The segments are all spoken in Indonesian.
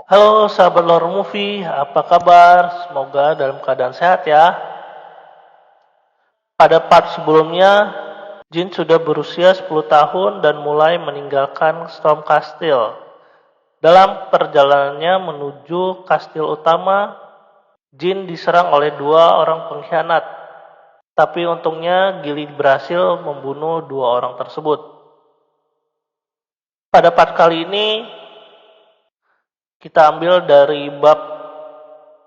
Halo sahabat Lore Movie, apa kabar? Semoga dalam keadaan sehat ya. Pada part sebelumnya, Jin sudah berusia 10 tahun dan mulai meninggalkan Storm Castle. Dalam perjalanannya menuju kastil utama, Jin diserang oleh dua orang pengkhianat. Tapi untungnya Gilly berhasil membunuh dua orang tersebut. Pada part kali ini, kita ambil dari bab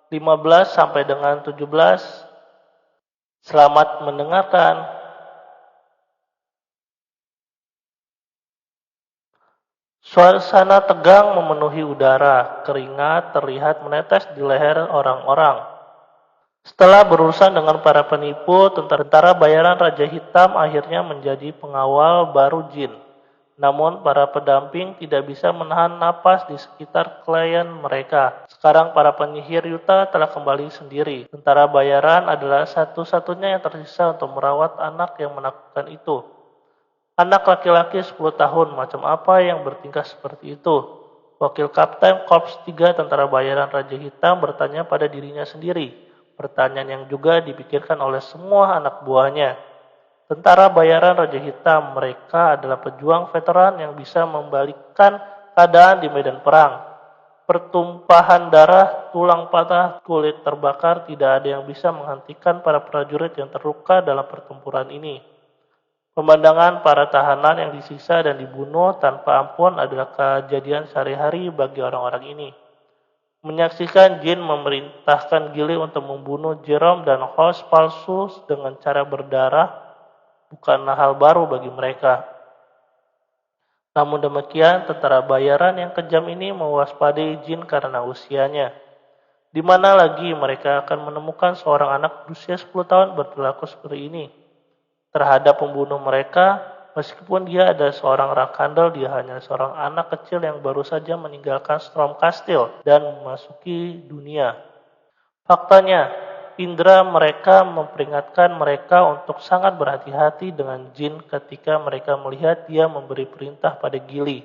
15 sampai dengan 17. Selamat mendengarkan. Suasana tegang memenuhi udara, keringat terlihat menetes di leher orang-orang. Setelah berurusan dengan para penipu, tentara bayaran Raja Hitam akhirnya menjadi pengawal baru Jin. Namun para pendamping tidak bisa menahan napas di sekitar klien mereka. Sekarang para penyihir Yuta telah kembali sendiri. Tentara bayaran adalah satu-satunya yang tersisa untuk merawat anak yang menakutkan itu. Anak laki-laki 10 tahun, macam apa yang bertingkah seperti itu? Wakil Kapten Korps 3 Tentara Bayaran Raja Hitam bertanya pada dirinya sendiri. Pertanyaan yang juga dipikirkan oleh semua anak buahnya. Tentara Bayaran Raja Hitam, mereka adalah pejuang veteran yang bisa membalikkan keadaan di medan perang. Pertumpahan darah, tulang patah, kulit terbakar, tidak ada yang bisa menghentikan para prajurit yang terluka dalam pertempuran ini. Pemandangan para tahanan yang disiksa dan dibunuh tanpa ampun adalah kejadian sehari-hari bagi orang-orang ini. Menyaksikan Jin memerintahkan Gilly untuk membunuh Jerome dan House palsu dengan cara berdarah bukanlah hal baru bagi mereka. Namun demikian, tentara bayaran yang kejam ini mewaspadai Jin karena usianya. Di mana lagi mereka akan menemukan seorang anak berusia 10 tahun berperilaku seperti ini? Terhadap pembunuh mereka, meskipun dia ada seorang rakandel, dia hanya seorang anak kecil yang baru saja meninggalkan Storm Castle dan memasuki dunia. Faktanya, indera mereka memperingatkan mereka untuk sangat berhati-hati dengan Jin ketika mereka melihat dia memberi perintah pada Gilly.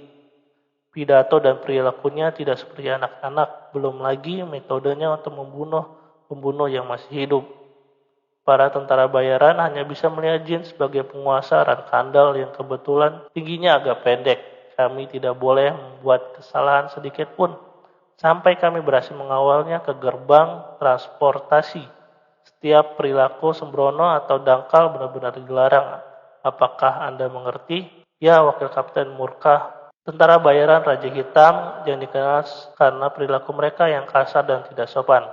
Pidato dan perilakunya tidak seperti anak-anak, belum lagi metodenya untuk membunuh pembunuh yang masih hidup. Para tentara bayaran hanya bisa melihat Jin sebagai penguasa Rankandal yang kebetulan tingginya agak pendek. Kami tidak boleh membuat kesalahan sedikit pun, sampai kami berhasil mengawalnya ke gerbang transportasi. Setiap perilaku sembrono atau dangkal benar-benar dilarang. Apakah Anda mengerti? Ya, Wakil Kapten murka. Tentara bayaran Raja Hitam yang dikenal karena perilaku mereka yang kasar dan tidak sopan.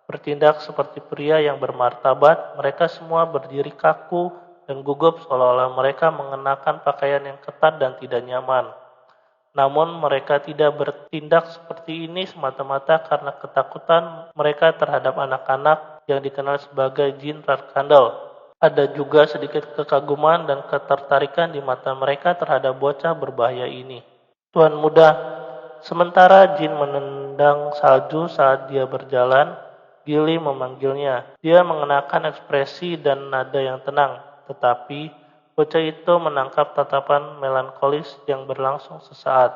Bertindak seperti pria yang bermartabat, mereka semua berdiri kaku dan gugup seolah-olah mereka mengenakan pakaian yang ketat dan tidak nyaman. Namun mereka tidak bertindak seperti ini semata-mata karena ketakutan mereka terhadap anak-anak yang dikenal sebagai Jin Rakandal. Ada juga sedikit kekaguman dan ketertarikan di mata mereka terhadap bocah berbahaya ini. Tuan muda, sementara Jin menendang salju saat dia berjalan, Gilly memanggilnya. Dia mengenakan ekspresi dan nada yang tenang, tetapi bocah itu menangkap tatapan melankolis yang berlangsung sesaat.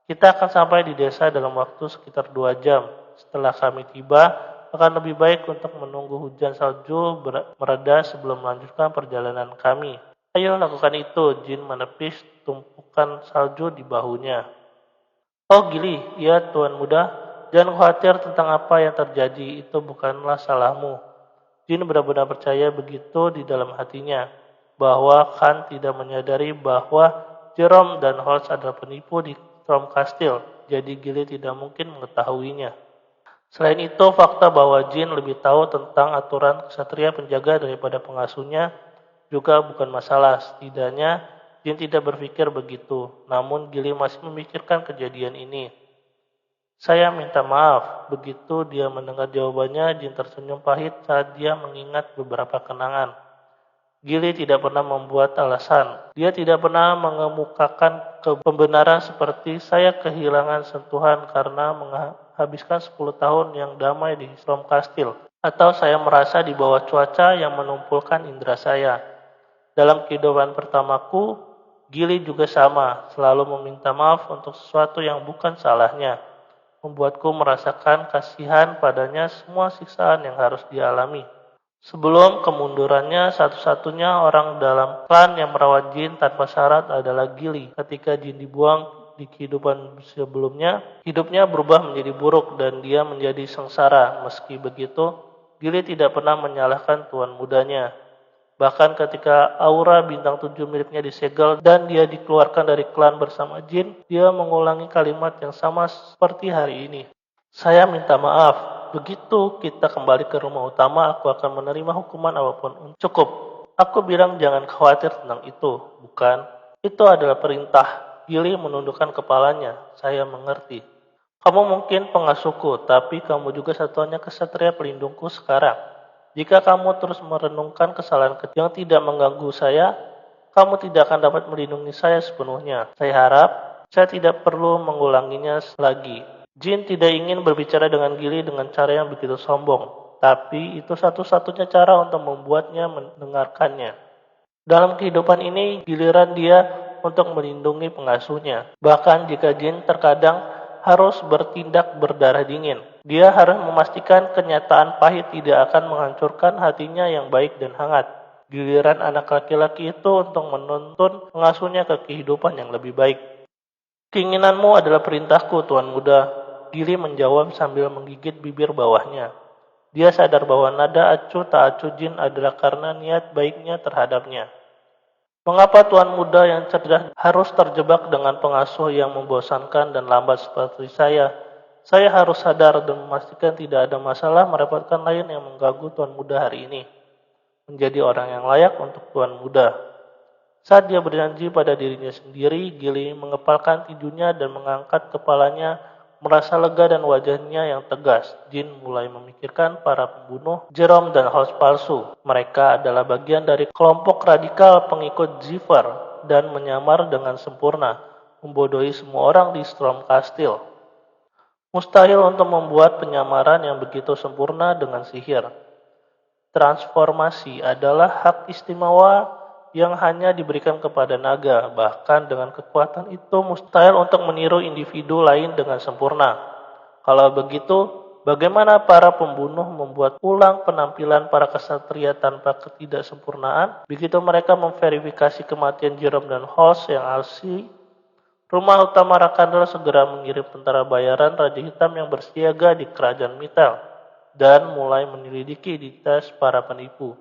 Kita akan sampai di desa dalam waktu sekitar 2 jam. Setelah kami tiba, akan lebih baik untuk menunggu hujan salju mereda sebelum melanjutkan perjalanan kami. Ayo lakukan itu, Jin menepis tumpukan salju di bahunya. Oh Gilly, ya tuan muda. Jangan khawatir tentang apa yang terjadi, itu bukanlah salahmu. Jin benar-benar percaya begitu di dalam hatinya, bahwa Khan tidak menyadari bahwa Jerome dan Holtz adalah penipu di Storm Castle, jadi Gilly tidak mungkin mengetahuinya. Selain itu, fakta bahwa Jin lebih tahu tentang aturan ksatria penjaga daripada pengasuhnya juga bukan masalah. Setidaknya, Jin tidak berpikir begitu, namun Gilly masih memikirkan kejadian ini. Saya minta maaf. Begitu dia mendengar jawabannya, Jin tersenyum pahit saat dia mengingat beberapa kenangan. Gilly tidak pernah membuat alasan. Dia tidak pernah mengemukakan pembenaran seperti saya kehilangan sentuhan karena menghabiskan 10 tahun yang damai di Storm Castle. Atau saya merasa di bawah cuaca yang menumpulkan indera saya. Dalam kehidupan pertamaku, Gilly juga sama, selalu meminta maaf untuk sesuatu yang bukan salahnya. membuatku merasakan kasihan padanya semua siksaan yang harus dialami. Sebelum kemundurannya, satu-satunya orang dalam klan yang merawat jin tanpa syarat adalah Gili. Ketika jin dibuang di kehidupan sebelumnya, hidupnya berubah menjadi buruk dan dia menjadi sengsara. Meski begitu, Gili tidak pernah menyalahkan tuan mudanya. Bahkan ketika aura bintang 7 miliknya disegel dan dia dikeluarkan dari klan bersama jin, dia mengulangi kalimat yang sama seperti hari ini. Saya minta maaf. Begitu kita kembali ke rumah utama, aku akan menerima hukuman apapun. Cukup. Aku bilang jangan khawatir tentang itu. Bukan. Itu adalah perintah. Gili menundukkan kepalanya. Saya mengerti. Kamu mungkin pengasuhku, tapi kamu juga satunya kesatria pelindungku sekarang. Jika kamu terus merenungkan kesalahan kecil yang tidak mengganggu saya, kamu tidak akan dapat melindungi saya sepenuhnya. Saya harap saya tidak perlu mengulanginya lagi. Jin tidak ingin berbicara dengan Gili dengan cara yang begitu sombong, tapi itu satu-satunya cara untuk membuatnya mendengarkannya. Dalam kehidupan ini, giliran dia untuk melindungi pengasuhnya. Bahkan jika Jin terkadang harus bertindak berdarah dingin, dia harus memastikan kenyataan pahit tidak akan menghancurkan hatinya yang baik dan hangat. Giliran anak laki-laki itu untuk menuntun pengasuhnya ke kehidupan yang lebih baik. Keinginanmu adalah perintahku, Tuan Muda. Gili menjawab sambil menggigit bibir bawahnya. Dia sadar bahwa nada acuh tak acuh Jin adalah karena niat baiknya terhadapnya. Mengapa Tuan Muda yang cerdas harus terjebak dengan pengasuh yang membosankan dan lambat seperti saya? Saya harus sadar dan memastikan tidak ada masalah merepotkan lain yang mengganggu Tuan Muda hari ini. Menjadi orang yang layak untuk Tuan Muda. Saat dia berjanji pada dirinya sendiri, Gili mengepalkan tinjunya dan mengangkat kepalanya, merasa lega dan wajahnya yang tegas. Jin mulai memikirkan para pembunuh Jerome dan House palsu. Mereka adalah bagian dari kelompok radikal pengikut Zephyr dan menyamar dengan sempurna, membodohi semua orang di Storm Castle. Mustahil untuk membuat penyamaran yang begitu sempurna dengan sihir. Transformasi adalah hak istimewa yang hanya diberikan kepada naga. Bahkan dengan kekuatan itu mustahil untuk meniru individu lain dengan sempurna. Kalau begitu, bagaimana para pembunuh membuat ulang penampilan para kesatria tanpa ketidaksempurnaan? Begitu mereka memverifikasi kematian Jerome dan House yang asli, rumah utama Rakandel segera mengirim tentara bayaran Raja Hitam yang bersiaga di kerajaan Mittel dan mulai menyelidiki detail para penipu.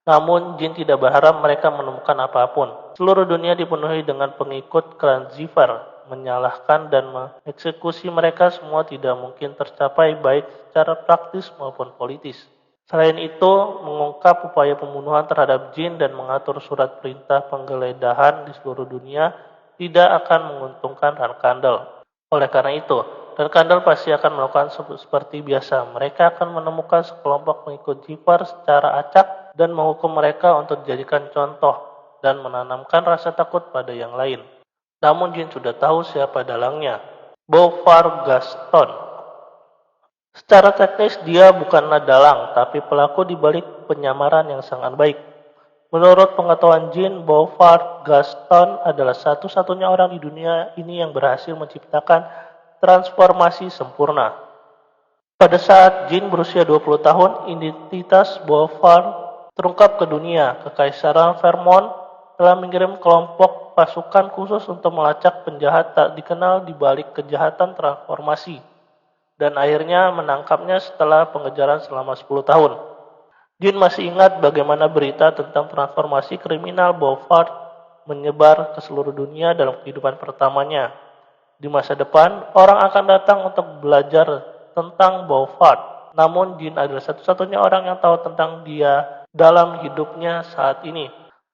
Namun, Jin tidak berharap mereka menemukan apapun. Seluruh dunia dipenuhi dengan pengikut klan Zephyr. Menyalahkan dan mengeksekusi mereka semua tidak mungkin tercapai baik secara praktis maupun politis. Selain itu, mengungkap upaya pembunuhan terhadap Jin dan mengatur surat perintah penggeledahan di seluruh dunia tidak akan menguntungkan Rakandel. Oleh karena itu, Rakandel pasti akan melakukan seperti biasa. Mereka akan menemukan sekelompok pengikut Zephyr secara acak dan menghukum mereka untuk dijadikan contoh dan menanamkan rasa takut pada yang lain. Namun Jin sudah tahu siapa dalangnya, Beaufort Gaston. Secara teknis dia bukanlah dalang, tapi pelaku di balik penyamaran yang sangat baik. Menurut pengetahuan Jin, Beaufort Gaston adalah satu-satunya orang di dunia ini yang berhasil menciptakan transformasi sempurna. Pada saat Jin berusia 20 tahun, identitas Beaufort terungkap ke dunia. Kekaisaran Vermont telah mengirim kelompok pasukan khusus untuk melacak penjahat tak dikenal di balik kejahatan transformasi, dan akhirnya menangkapnya setelah pengejaran selama 10 tahun. Jin masih ingat bagaimana berita tentang transformasi kriminal Beaufort menyebar ke seluruh dunia dalam kehidupan pertamanya. Di masa depan, orang akan datang untuk belajar tentang Beaufort. Namun Jin adalah satu-satunya orang yang tahu tentang dia dalam hidupnya saat ini.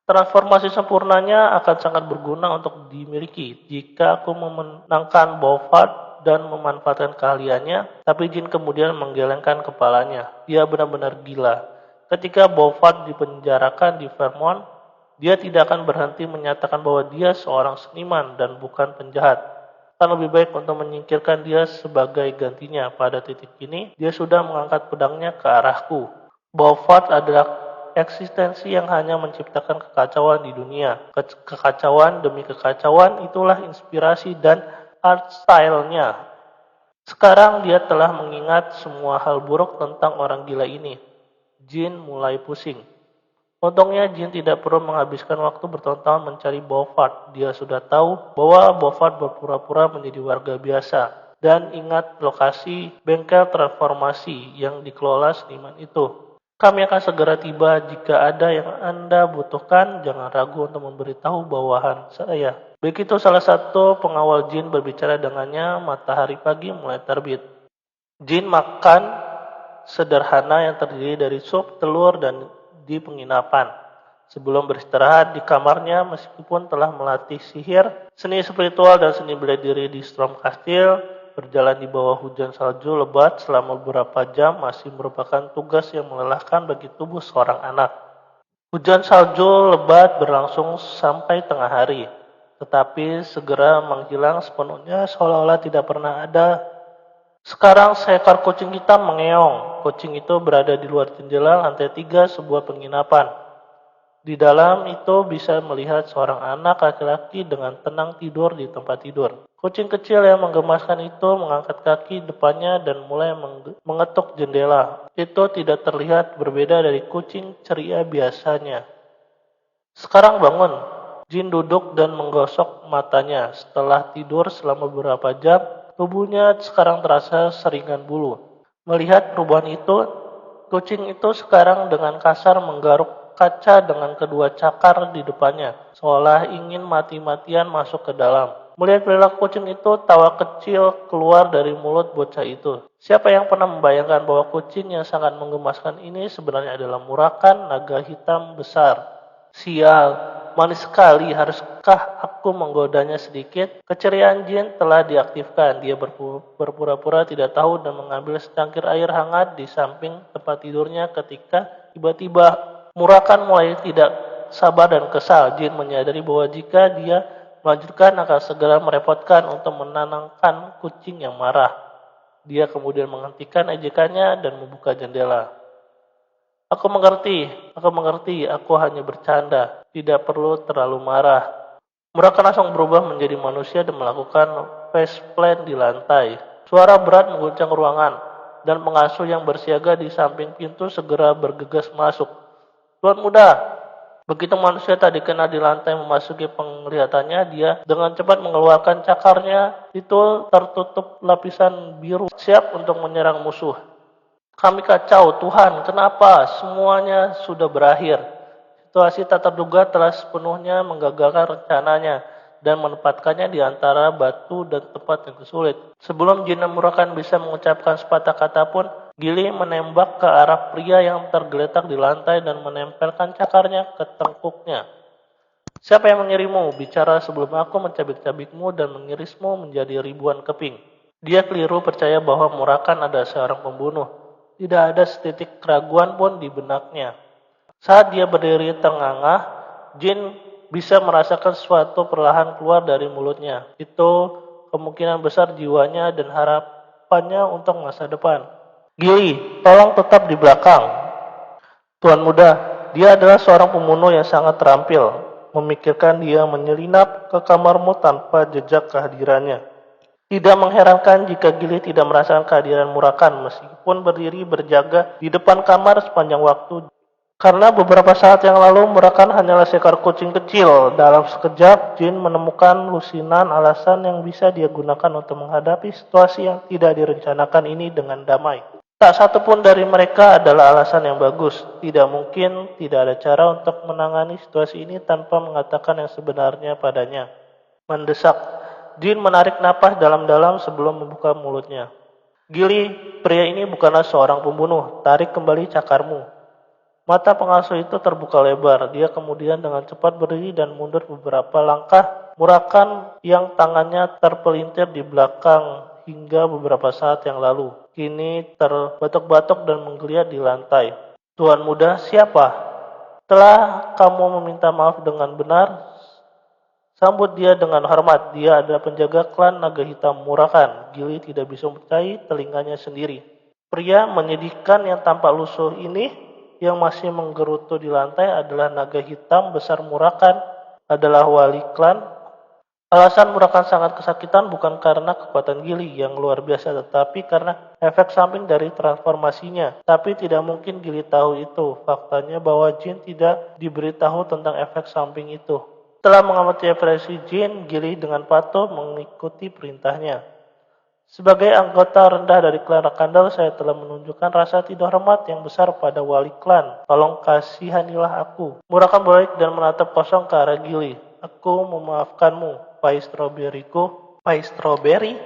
Transformasi sempurnanya akan sangat berguna untuk dimiliki jika aku memenangkan Beaufort dan memanfaatkan keahliannya, tapi Jin kemudian menggelengkan kepalanya. Dia benar-benar gila. Ketika Beaufort dipenjarakan di Vermont, dia tidak akan berhenti menyatakan bahwa dia seorang seniman dan bukan penjahat. Kan lebih baik untuk menyingkirkan dia sebagai gantinya. Pada titik ini, dia sudah mengangkat pedangnya ke arahku. Beaufort adalah eksistensi yang hanya menciptakan kekacauan di dunia. Kekacauan demi kekacauan itulah inspirasi dan art style-nya. Sekarang dia telah mengingat semua hal buruk tentang orang gila ini. Jin mulai pusing. Untungnya Jin tidak perlu menghabiskan waktu bertahun-tahun mencari Bofat. Dia sudah tahu bahwa Bofat berpura-pura menjadi warga biasa dan ingat lokasi bengkel transformasi yang dikelola seniman itu. Kami akan segera tiba. Jika ada yang Anda butuhkan, jangan ragu untuk memberitahu bawahan saya. Begitu salah satu pengawal Jin berbicara dengannya, matahari pagi mulai terbit. Jin makan sederhana yang terdiri dari sup, telur, dan di penginapan. Sebelum beristirahat di kamarnya, meskipun telah melatih sihir, seni spiritual, dan seni bela diri di Storm Castle, berjalan di bawah hujan salju lebat selama beberapa jam masih merupakan tugas yang melelahkan bagi tubuh seorang anak. Hujan salju lebat berlangsung sampai tengah hari, tetapi segera menghilang sepenuhnya seolah-olah tidak pernah ada. Sekarang seekor kucing hitam mengeong. Kucing itu berada di luar jendela lantai 3 sebuah penginapan. Di dalam itu bisa melihat seorang anak laki-laki dengan tenang tidur di tempat tidur. Kucing kecil yang menggemaskan itu mengangkat kaki depannya dan mulai mengetuk jendela. Itu tidak terlihat berbeda dari kucing ceria biasanya. Sekarang bangun. Jin duduk dan menggosok matanya. Setelah tidur selama beberapa jam, tubuhnya sekarang terasa seringan bulu. Melihat perubahan itu, kucing itu sekarang dengan kasar menggaruk kaca dengan kedua cakar di depannya, seolah ingin mati-matian masuk ke dalam. Melihat perilaku kucing itu, tawa kecil keluar dari mulut bocah itu. Siapa yang pernah membayangkan bahwa kucing yang sangat menggemaskan ini sebenarnya adalah Murakan, naga hitam besar? Sial, manis sekali. Haruskah aku menggodanya sedikit? Keceriaan Jin telah diaktifkan. Dia berpura-pura tidak tahu dan mengambil secangkir air hangat di samping tempat tidurnya ketika tiba-tiba Murakan mulai tidak sabar dan kesal. Jin menyadari bahwa jika dia melanjutkan akan segera merepotkan untuk menenangkan kucing yang marah. Dia kemudian menghentikan ejekannya dan membuka jendela. Aku mengerti, aku hanya bercanda, tidak perlu terlalu marah. Murakan langsung berubah menjadi manusia dan melakukan faceplant di lantai. Suara berat mengguncang ruangan, dan pengasuh yang bersiaga di samping pintu segera bergegas masuk. Tuan muda, begitu manusia tak dikenal di lantai memasuki penglihatannya, dia dengan cepat mengeluarkan cakarnya, itu tertutup lapisan biru, siap untuk menyerang musuh. Kami kacau, Tuhan, kenapa? Semuanya sudah berakhir. Situasi tak terduga telah sepenuhnya menggagalkan rencananya dan menempatkannya di antara batu dan tempat yang sulit. Sebelum Jin Murakan bisa mengucapkan sepatah kata pun, Gili menembak ke arah pria yang tergeletak di lantai dan menempelkan cakarnya ke tengkuknya. Siapa yang mengirimu? Bicara sebelum aku mencabik-cabikmu dan mengirismu menjadi ribuan keping. Dia keliru percaya bahwa Murakan adalah seorang pembunuh. Tidak ada setitik keraguan pun di benaknya. Saat dia berdiri terngangah, Jin bisa merasakan sesuatu perlahan keluar dari mulutnya. Itu kemungkinan besar jiwanya dan harapannya untuk masa depan. Gili, tolong tetap di belakang. Tuan muda, dia adalah seorang pembunuh yang sangat terampil. Memikirkan dia menyelinap ke kamarmu tanpa jejak kehadirannya. Tidak mengherankan jika Gili tidak merasakan kehadiran Murakan meskipun berdiri berjaga di depan kamar sepanjang waktu. Karena beberapa saat yang lalu Murakan hanyalah seekor kucing kecil. Dalam sekejap, Jin menemukan lusinan alasan yang bisa dia gunakan untuk menghadapi situasi yang tidak direncanakan ini dengan damai. Tak satu pun dari mereka adalah alasan yang bagus. Tidak mungkin, tidak ada cara untuk menangani situasi ini tanpa mengatakan yang sebenarnya padanya. Mendesak. Jin menarik napas dalam-dalam sebelum membuka mulutnya. Gili, pria ini bukanlah seorang pembunuh. Tarik kembali cakarmu. Mata pengasuh itu terbuka lebar. Dia kemudian dengan cepat berdiri dan mundur beberapa langkah. Murakan yang tangannya terpelintir di belakang hingga beberapa saat yang lalu. Kini terbatuk-batuk dan menggeliat di lantai. Tuan muda, siapa? Telah kamu meminta maaf dengan benar? Sambut dia dengan hormat. Dia adalah penjaga klan naga hitam Murakan. Gili tidak bisa mempercayai telinganya sendiri. Pria menyedihkan yang tampak lusuh ini yang masih menggerutu di lantai adalah naga hitam besar Murakan, adalah wali klan Alasan Murakan sangat kesakitan bukan karena kekuatan Gili yang luar biasa, tetapi karena efek samping dari transformasinya. Tapi tidak mungkin Gili tahu itu. Faktanya bahwa Jin tidak diberitahu tentang efek samping itu. Setelah mengamati ekspresi Jin, Gili dengan patuh mengikuti perintahnya. Sebagai anggota rendah dari klan Rakandal, saya telah menunjukkan rasa tidak hormat yang besar pada wali klan. Tolong kasihanilah aku. Murakan balik dan menatap kosong ke arah Gili. Aku memaafkanmu, Pai Strawberryku. Pai Strawberry?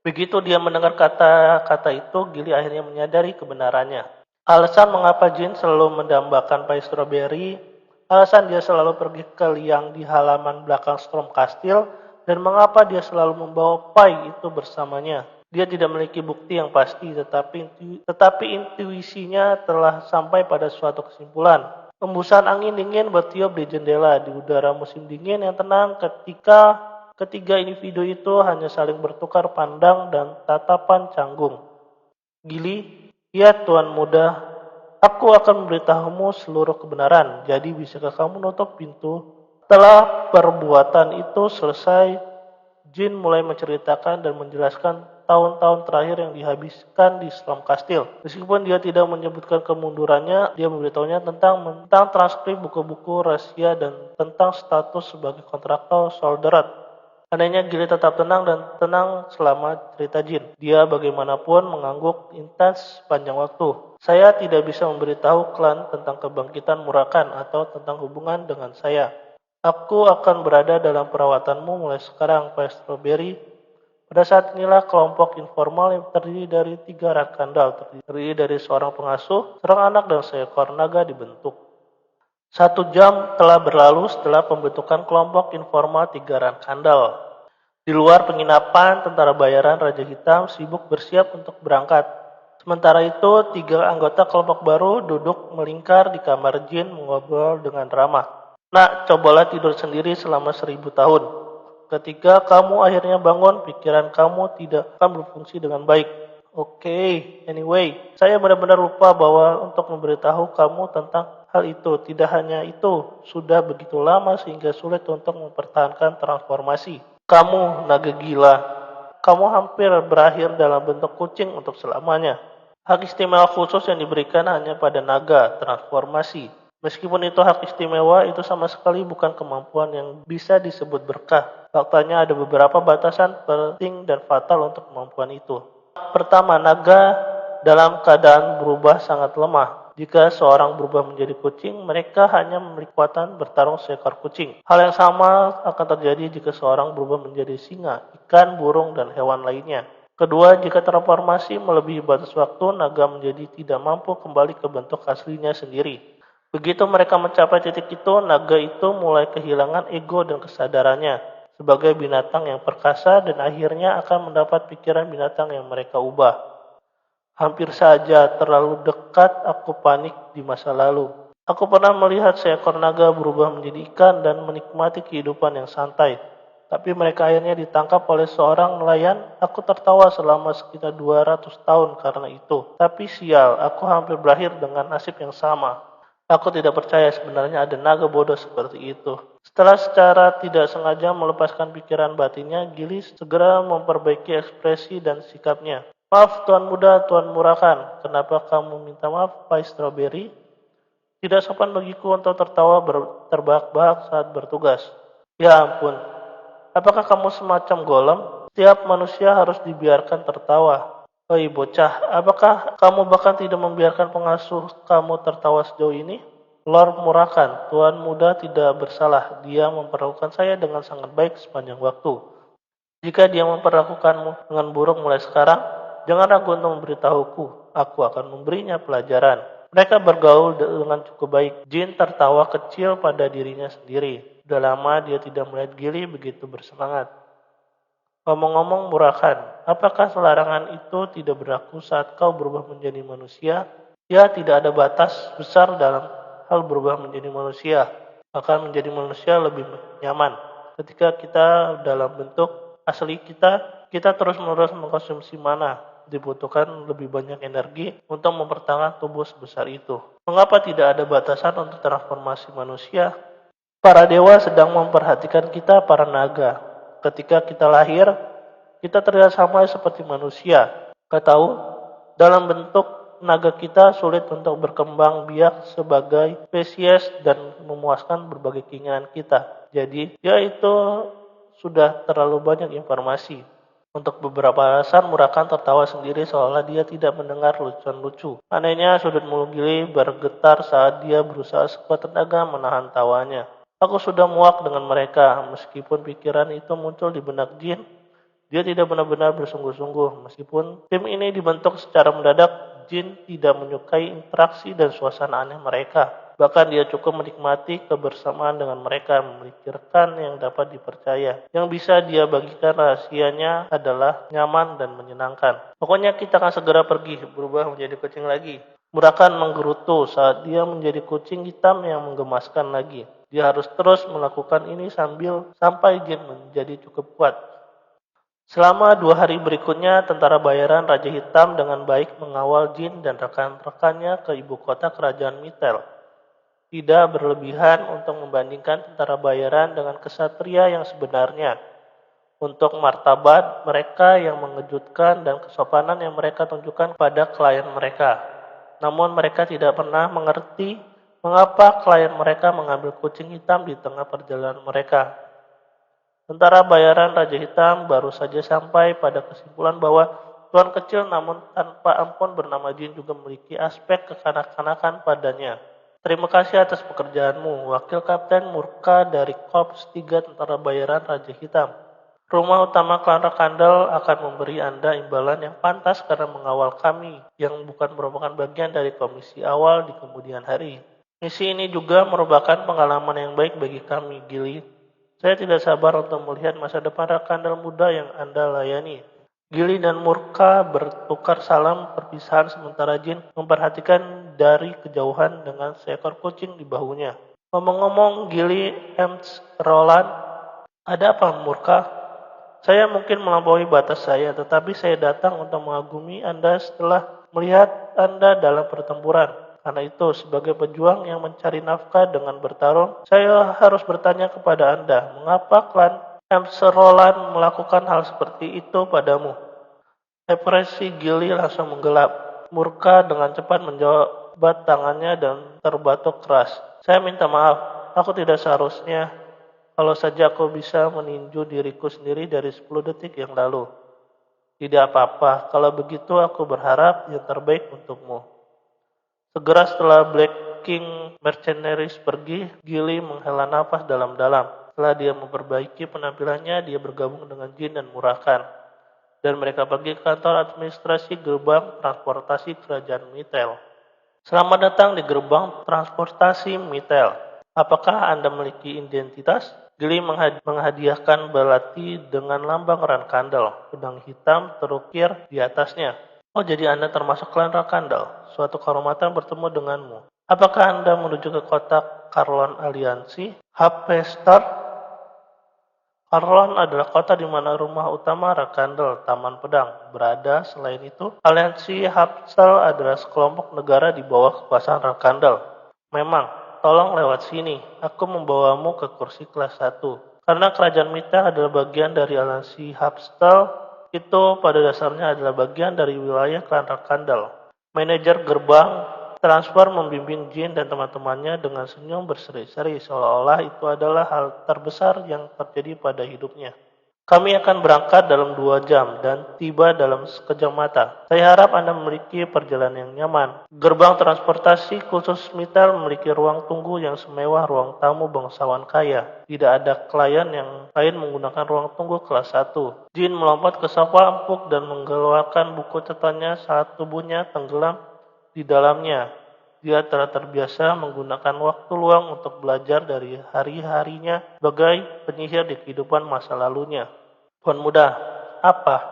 Begitu dia mendengar kata-kata itu, Gili akhirnya menyadari kebenarannya. Alasan mengapa Jin selalu mendambakan Pai Strawberry, alasan dia selalu pergi ke liang di halaman belakang Storm Castle, dan mengapa dia selalu membawa Pai itu bersamanya. Dia tidak memiliki bukti yang pasti, tetapi intuisinya telah sampai pada suatu kesimpulan. Hembusan angin dingin bertiup di jendela di udara musim dingin yang tenang ketika ketiga individu itu hanya saling bertukar pandang dan tatapan canggung. Gili, ya Tuan Muda, aku akan memberitahumu seluruh kebenaran, jadi bisakah kamu menutup pintu? Setelah perbuatan itu selesai, Jin mulai menceritakan dan menjelaskan tahun-tahun terakhir yang dihabiskan di Storm Castle. Meskipun dia tidak menyebutkan kemundurannya, dia memberitahunya tentang transkrip buku-buku rahasia dan tentang status sebagai kontraktor Solderat. Anehnya Gili tetap tenang dan tenang selama cerita Jin. Dia bagaimanapun mengangguk intens sepanjang waktu. Saya tidak bisa memberitahu klan tentang kebangkitan Murakan atau tentang hubungan dengan saya. Aku akan berada dalam perawatanmu mulai sekarang, Pak Strawberry. Pada saat inilah kelompok informal yang terdiri dari 3 Rakandal, terdiri dari seorang pengasuh, seorang anak, dan seekor naga dibentuk. 1 jam telah berlalu setelah pembentukan kelompok informal 3 Rakandal. Di luar penginapan, tentara bayaran Raja Hitam sibuk bersiap untuk berangkat. Sementara itu, 3 anggota kelompok baru duduk melingkar di kamar Jin mengobrol dengan ramah. Nak, cobalah tidur sendiri selama 1000 tahun. Ketika kamu akhirnya bangun, pikiran kamu tidak akan berfungsi dengan baik. Oke, anyway, saya benar-benar lupa bahwa untuk memberitahu kamu tentang hal itu. Tidak hanya itu, sudah begitu lama sehingga sulit untuk mempertahankan transformasi. Kamu, naga gila, kamu hampir berakhir dalam bentuk kucing untuk selamanya. Hak istimewa khusus yang diberikan hanya pada naga transformasi. Meskipun itu hak istimewa, itu sama sekali bukan kemampuan yang bisa disebut berkah. Faktanya ada beberapa batasan penting dan fatal untuk kemampuan itu. Pertama, naga dalam keadaan berubah sangat lemah. Jika seorang berubah menjadi kucing, mereka hanya memiliki kekuatan bertarung seekor kucing. Hal yang sama akan terjadi jika seorang berubah menjadi singa, ikan, burung, dan hewan lainnya. Kedua, jika transformasi melebihi batas waktu, naga menjadi tidak mampu kembali ke bentuk aslinya sendiri. Begitu mereka mencapai titik itu, naga itu mulai kehilangan ego dan kesadarannya sebagai binatang yang perkasa dan akhirnya akan mendapat pikiran binatang yang mereka ubah. Hampir saja terlalu dekat aku panik di masa lalu. Aku pernah melihat seekor naga berubah menjadi ikan dan menikmati kehidupan yang santai. Tapi mereka akhirnya ditangkap oleh seorang nelayan. Aku tertawa selama sekitar 200 tahun karena itu. Tapi sial, aku hampir berakhir dengan nasib yang sama. Aku tidak percaya sebenarnya ada naga bodoh seperti itu. Setelah secara tidak sengaja melepaskan pikiran batinnya, Gili segera memperbaiki ekspresi dan sikapnya. Maaf Tuan Muda, Tuan Murakan. Kenapa kamu minta maaf, Pai Strawberry? Tidak sopan bagiku untuk tertawa terbahak-bahak saat bertugas. Ya ampun, apakah kamu semacam golem? Setiap manusia harus dibiarkan tertawa. Oi bocah, apakah kamu bahkan tidak membiarkan pengasuh kamu tertawa sejauh ini? Lord Murakan, Tuan Muda tidak bersalah. Dia memperlakukan saya dengan sangat baik sepanjang waktu. Jika dia memperlakukanmu dengan buruk mulai sekarang, jangan ragu untuk memberitahuku. Aku akan memberinya pelajaran. Mereka bergaul dengan cukup baik. Jin tertawa kecil pada dirinya sendiri. Sudah lama dia tidak melihat Gili begitu bersemangat. Ngomong-ngomong Murakan, apakah larangan itu tidak berlaku saat kau berubah menjadi manusia? Ya, tidak ada batas besar dalam hal berubah menjadi manusia. Akan menjadi manusia lebih nyaman. Ketika kita dalam bentuk asli kita terus-menerus mengkonsumsi mana. Dibutuhkan lebih banyak energi untuk mempertahankan tubuh sebesar itu. Mengapa tidak ada batasan untuk transformasi manusia? Para dewa sedang memperhatikan kita, para naga. Ketika kita lahir, kita terlihat sama seperti manusia. Kau tahu, dalam bentuk naga kita sulit untuk berkembang biak sebagai spesies dan memuaskan berbagai keinginan kita. Jadi, ya itu sudah terlalu banyak informasi. Untuk beberapa alasan, Murakan tertawa sendiri seolah dia tidak mendengar lucuan lucu. Anehnya, sudut mulut Gili bergetar saat dia berusaha sekuat tenaga menahan tawanya. Aku sudah muak dengan mereka, meskipun pikiran itu muncul di benak Jin. Dia tidak benar-benar bersungguh-sungguh. Meskipun tim ini dibentuk secara mendadak, Jin tidak menyukai interaksi dan suasana aneh mereka. Bahkan dia cukup menikmati kebersamaan dengan mereka, memikirkan yang dapat dipercaya. Yang bisa dia bagikan rahasianya adalah nyaman dan menyenangkan. Pokoknya kita akan segera pergi, berubah menjadi kucing lagi. Murakan menggerutu saat dia menjadi kucing hitam yang menggemaskan lagi. Dia harus terus melakukan ini sampai Jin menjadi cukup kuat. Selama 2 hari berikutnya, tentara bayaran Raja Hitam dengan baik mengawal Jin dan rekan-rekannya ke ibu kota kerajaan Mitel. Tidak berlebihan untuk membandingkan tentara bayaran dengan kesatria yang sebenarnya. Untuk martabat mereka yang mengejutkan dan kesopanan yang mereka tunjukkan pada klien mereka. Namun mereka tidak pernah mengerti mengapa klien mereka mengambil kucing hitam di tengah perjalanan mereka. Tentara bayaran Raja Hitam baru saja sampai pada kesimpulan bahwa tuan kecil namun tanpa ampun bernama Jin juga memiliki aspek kekanak-kanakan padanya. Terima kasih atas pekerjaanmu, Wakil Kapten Murka dari Korps 3 Tentara Bayaran Raja Hitam. Rumah utama klan Rakandel akan memberi Anda imbalan yang pantas karena mengawal kami, yang bukan merupakan bagian dari komisi awal di kemudian hari. Misi ini juga merupakan pengalaman yang baik bagi kami, Gili. Saya tidak sabar untuk melihat masa depan Rakandel muda yang Anda layani. Gili dan Murka bertukar salam perpisahan sementara Jin memperhatikan dari kejauhan dengan seekor kucing di bahunya. Ngomong-ngomong, Gili Roland, ada apa Murka? Saya mungkin melampaui batas saya, tetapi saya datang untuk mengagumi Anda setelah melihat Anda dalam pertempuran. Karena itu, sebagai pejuang yang mencari nafkah dengan bertarung, saya harus bertanya kepada Anda, mengapa klan Roland melakukan hal seperti itu padamu? Ekspresi Gili langsung menggelap. Murka dengan cepat menjabat tangannya dan terbatuk keras. Saya minta maaf, aku tidak seharusnya. Kalau saja aku bisa meninju diriku sendiri dari 10 detik yang lalu. Tidak apa-apa, kalau begitu aku berharap yang terbaik untukmu. Segera setelah Black King Mercenaries pergi, Gili menghela nafas dalam-dalam. Setelah dia memperbaiki penampilannya, dia bergabung dengan Jin dan Murakan. Dan mereka pergi ke kantor administrasi gerbang transportasi kerajaan Mitel. Selamat datang di gerbang transportasi Mitel. Apakah Anda memiliki identitas? Gili menghadiahkan belati dengan lambang Rakandel. Pedang hitam terukir di atasnya. Oh, jadi Anda termasuk klan Rakandel. Suatu kehormatan bertemu denganmu. Apakah Anda menuju ke kota Karlon Aliansi? Hapester? Karlon adalah kota di mana rumah utama Rakandel, Taman Pedang, berada. Selain itu, Aliansi Hapsel adalah sekelompok negara di bawah kekuasaan Rakandel. Memang, tolong lewat sini. Aku membawamu ke kursi kelas 1. Karena kerajaan Mitel adalah bagian dari Aliansi Hapsel, itu pada dasarnya adalah bagian dari wilayah klan Rakandel. Manajer gerbang transfer membimbing Jin dan teman-temannya dengan senyum berseri-seri, seolah-olah itu adalah hal terbesar yang terjadi pada hidupnya. Kami akan berangkat dalam 2 jam dan tiba dalam sekejap mata. Saya harap Anda memiliki perjalanan yang nyaman. Gerbang transportasi khusus Mitel memiliki ruang tunggu yang semewah ruang tamu bangsawan kaya. Tidak ada klien yang lain menggunakan ruang tunggu kelas 1. Jin melompat ke sofa empuk dan mengeluarkan buku catatannya saat tubuhnya tenggelam di dalamnya. Dia telah terbiasa menggunakan waktu luang untuk belajar dari hari-harinya sebagai penyihir di kehidupan masa lalunya. Tuan muda, apa?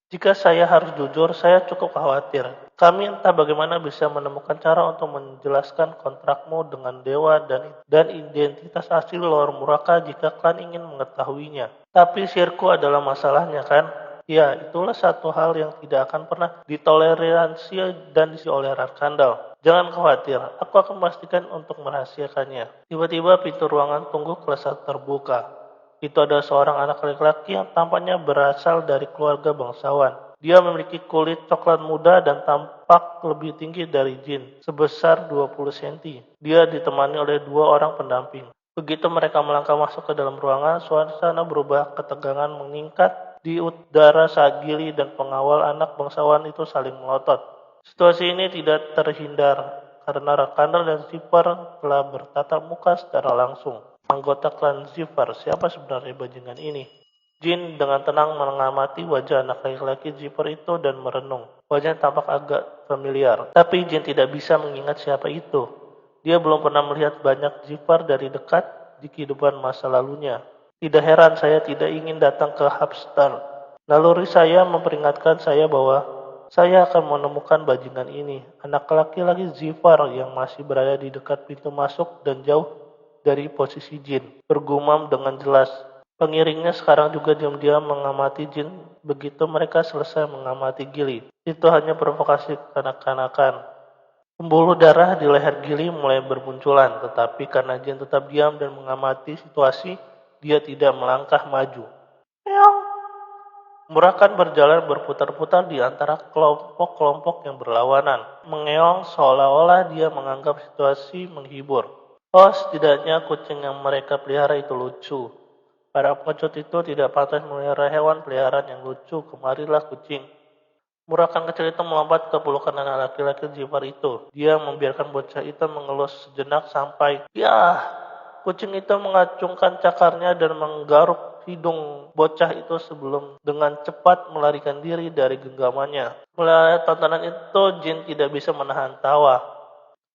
Jika saya harus jujur, saya cukup khawatir. Kami entah bagaimana bisa menemukan cara untuk menjelaskan kontrakmu dengan dewa dan identitas asli Lord Muraka jika klan ingin mengetahuinya. Tapi sirku adalah masalahnya, kan? Ya, itulah satu hal yang tidak akan pernah ditoleransi dan diisi oleh Rakandel. Jangan khawatir, aku akan memastikan untuk merahasiakannya. Tiba-tiba pintu ruangan tunggu kelas 1 terbuka. Itu adalah seorang anak laki-laki yang tampaknya berasal dari keluarga bangsawan. Dia memiliki kulit coklat muda dan tampak lebih tinggi dari Jin, sebesar 20 cm. Dia ditemani oleh dua orang pendamping. Begitu mereka melangkah masuk ke dalam ruangan, suasana berubah, ketegangan meningkat di udara saat Gili dan pengawal anak bangsawan itu saling melotot. Situasi ini tidak terhindar karena Rakandal dan Zipper telah bertatap muka secara langsung. Anggota klan Zipper, siapa sebenarnya bajingan ini? Jin dengan tenang mengamati wajah anak laki-laki Zipper itu dan merenung. Wajahnya tampak agak familiar, tapi Jin tidak bisa mengingat siapa itu. Dia belum pernah melihat banyak Zipper dari dekat di kehidupan masa lalunya. Tidak heran saya tidak ingin datang ke Hubstar. Naluri saya memperingatkan saya bahwa saya akan menemukan bajingan ini. Anak laki-laki Zipper yang masih berada di dekat pintu masuk dan jauh dari posisi Jin, bergumam dengan jelas. Pengiringnya sekarang juga diam-diam mengamati Jin begitu mereka selesai mengamati Gili. Itu hanya provokasi kekanak-kanakan. Pembuluh darah di leher Gili mulai bermunculan, tetapi karena Jin tetap diam dan mengamati situasi, dia tidak melangkah maju. Murakan berjalan berputar-putar di antara kelompok-kelompok yang berlawanan. Mengeong seolah-olah dia menganggap situasi menghibur. Oh, setidaknya kucing yang mereka pelihara itu lucu. Para pengecut itu tidak pantas melihara hewan peliharaan yang lucu. Kemarilah kucing. Murakan kecil itu melompat ke pelukan anak laki-laki Zipper itu. Dia membiarkan bocah itu mengelus sejenak sampai, ya, kucing itu mengacungkan cakarnya dan menggaruk hidung bocah itu sebelum dengan cepat melarikan diri dari genggamannya. Melihat tontonan itu, Jin tidak bisa menahan tawa.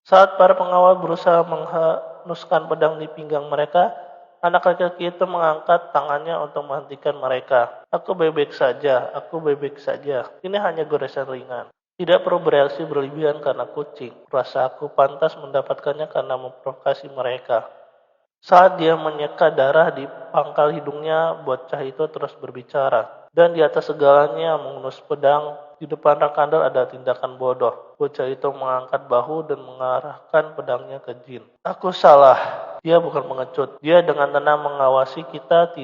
Saat para pengawal berusaha menghenuskan pedang di pinggang mereka, anak laki-laki itu mengangkat tangannya untuk menghentikan mereka. Aku baik-baik saja, aku baik-baik saja. Ini hanya goresan ringan. Tidak perlu bereaksi berlebihan karena kucing. Rasa aku pantas mendapatkannya karena memprovokasi mereka. Saat dia menyeka darah di pangkal hidungnya, bocah itu terus berbicara. Dan di atas segalanya menghunus pedang, di depan Rakandal ada tindakan bodoh. Bocah itu mengangkat bahu dan mengarahkan pedangnya ke Jin. Aku salah. Dia bukan pengecut. Dia dengan tenang mengawasi kita,